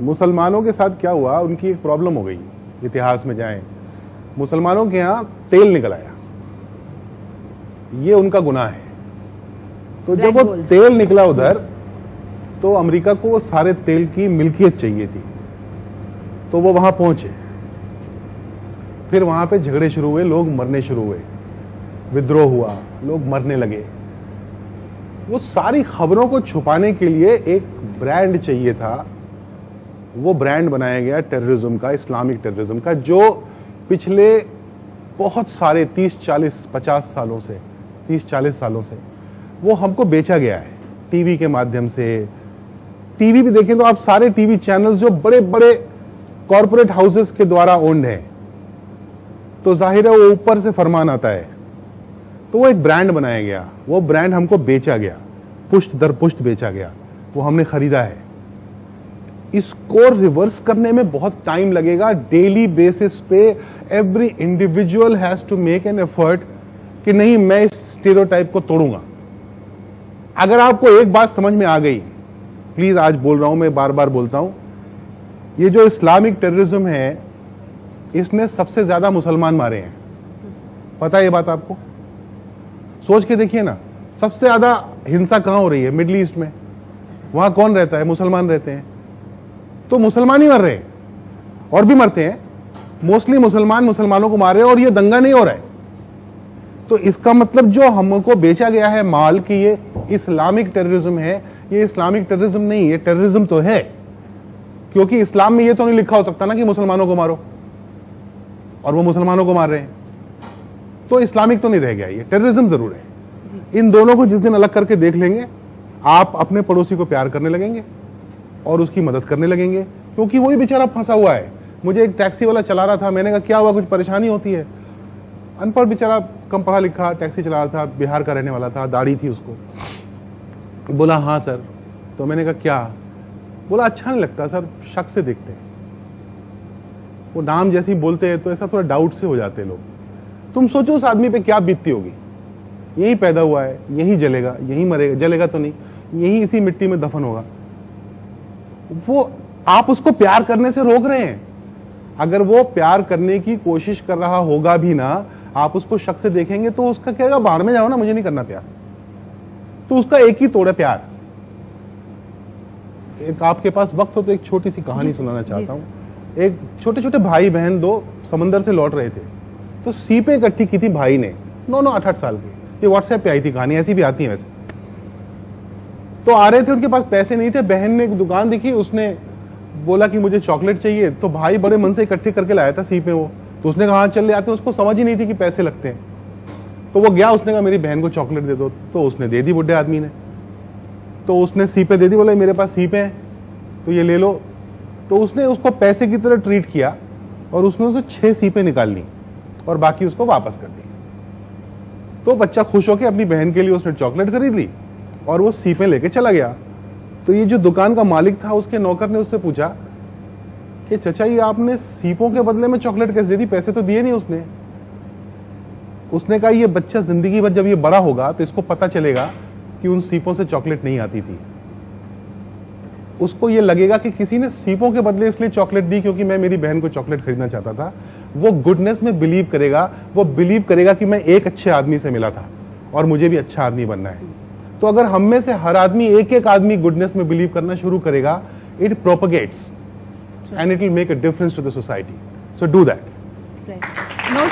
मुसलमानों के साथ क्या हुआ, उनकी एक प्रॉब्लम हो गई, इतिहास में जाएं, मुसलमानों के यहां तेल निकल आया, ये उनका गुनाह है। तो जब वो तेल निकला उधर, तो अमेरिका को वो सारे तेल की मिल्कियत चाहिए थी, तो वो वहां पहुंचे, फिर वहां पे झगड़े शुरू हुए, लोग मरने शुरू हुए, विद्रोह हुआ, लोग मरने लगे। वो सारी खबरों को छुपाने के लिए एक ब्रांड चाहिए था, वो ब्रांड बनाया गया टेररिज्म का, इस्लामिक टेररिज्म का, जो पिछले बहुत सारे 30-40-50 सालों से, 30-40 सालों से वो हमको बेचा गया है टीवी के माध्यम से। टीवी भी देखें तो आप सारे टीवी चैनल्स जो बड़े बड़े कॉरपोरेट हाउसेस के द्वारा ओन्ड है, तो जाहिर है वो ऊपर से फरमान आता है, तो वो एक ब्रांड बनाया गया, वो ब्रांड हमको बेचा गया, पुष्ट दर पुष्ट बेचा गया, वो हमने खरीदा है। इसको रिवर्स करने में बहुत टाइम लगेगा। डेली बेसिस पे every individual has to make an effort कि नहीं, मैं इस स्टेरियोटाइप को तोड़ूंगा। अगर आपको एक बात समझ में आ गई, प्लीज, आज बोल रहा हूं मैं, बार बार बोलता हूं, ये जो इस्लामिक टेररिज्म है, इसने सबसे ज्यादा मुसलमान मारे हैं। पता है ये बात आपको? सोच के देखिए ना, सबसे ज्यादा हिंसा कहां हो रही है? मिडिल ईस्ट में। वहां कौन रहता है? मुसलमान रहते हैं। तो मुसलमान ही मर रहे हैं, और भी मरते हैं, मोस्टली मुसलमान मुसलमानों को मार रहे हैं, और ये दंगा नहीं हो रहा है। तो इसका मतलब जो हमको बेचा गया है माल कि ये इस्लामिक टेररिज्म है, ये इस्लामिक टेररिज्म नहीं, ये टेररिज्म तो है, क्योंकि इस्लाम में ये तो नहीं लिखा हो सकता ना कि मुसलमानों को मारो, और वो मुसलमानों को मार रहे हैं, तो इस्लामिक तो नहीं रह गया, ये टेररिज्म जरूर है। इन दोनों को जिस दिन अलग करके देख लेंगे, आप अपने पड़ोसी को प्यार करने लगेंगे और उसकी मदद करने लगेंगे, क्योंकि वही बेचारा फंसा हुआ है। मुझे एक टैक्सी वाला चला रहा था, मैंने कहा क्या हुआ, कुछ परेशानी होती है? अनपढ़ बेचारा, कम पढ़ा लिखा, टैक्सी चला रहा था, बिहार का रहने वाला था, दाढ़ी थी उसको। बोला हाँ सर। तो मैंने कहा क्या? बोला अच्छा नहीं लगता सर, शक से देखते हैं, वो नाम जैसे ही बोलते हैं तो ऐसा थोड़ा डाउट से हो जाते हैं लोग। तुम सोचो उस आदमी पे क्या बीतती होगी, यही पैदा हुआ है, यही जलेगा, यही मरेगा, जलेगा तो नहीं, यही इसी मिट्टी में दफन होगा। वो आप उसको प्यार करने से रोक रहे हैं। अगर वो प्यार करने की कोशिश कर रहा होगा भी ना, आप उसको शक से देखेंगे तो उसका कहेगा बाहर में जाओ ना, मुझे नहीं करना प्यार। तो उसका एक ही तोड़ है, प्यार। एक आपके पास वक्त हो तो एक छोटी सी कहानी सुनाना चाहता हूं। एक छोटे छोटे भाई बहन दो समंदर से लौट रहे थे, तो सीपें इकट्ठी की थी भाई ने, 9-9, 8-8 साल की। ये व्हाट्सएप पे आई थी कहानी, ऐसी भी आती है वैसे। तो आ रहे थे, उनके पास पैसे नहीं थे, बहन ने एक दुकान दिखी, उसने बोला कि मुझे चॉकलेट चाहिए, तो भाई बड़े मन से इकट्ठे करके लाया था सीपें वो। तो उसने कहा हाँ चल ले आते हैं, उसको समझ ही नहीं थी कि पैसे लगते हैं। तो वो गया, उसने कहा मेरी बहन को चॉकलेट दे दो, तो उसने दे दी बुढ़े आदमी ने। तो उसने सीपें दे दी, बोला मेरे पास सीपें हैं तो ये ले लो। तो उसने उसको पैसे की तरह ट्रीट किया और उसने उसे 6 सीपें निकाल ली और बाकी उसको वापस कर दी। तो बच्चा खुश होकर अपनी बहन के लिए उसने चॉकलेट खरीद ली और वो सीपें लेके चला गया। तो ये जो दुकान का मालिक था, उसके नौकर ने उससे पूछा कि चचा ये आपने सीपों के बदले में चॉकलेट कैसे दे दी, पैसे तो दिए नहीं उसने। उसने कहा ये बच्चा जिंदगी भर जब ये बड़ा होगा तो इसको पता चलेगा कि उन सीपों से चॉकलेट नहीं आती थी। उसको ये लगेगा कि किसी ने सीपों के बदले इसलिए चॉकलेट दी क्योंकि मैं मेरी बहन को चॉकलेट खरीदना चाहता था। वो गुडनेस में बिलीव करेगा, वो बिलीव करेगा कि मैं एक अच्छे आदमी से मिला था और मुझे भी अच्छा आदमी बनना है। तो अगर हम में से हर आदमी, एक एक आदमी गुडनेस में बिलीव करना शुरू करेगा, it propagates and it will make a difference to the society. So do that. Right.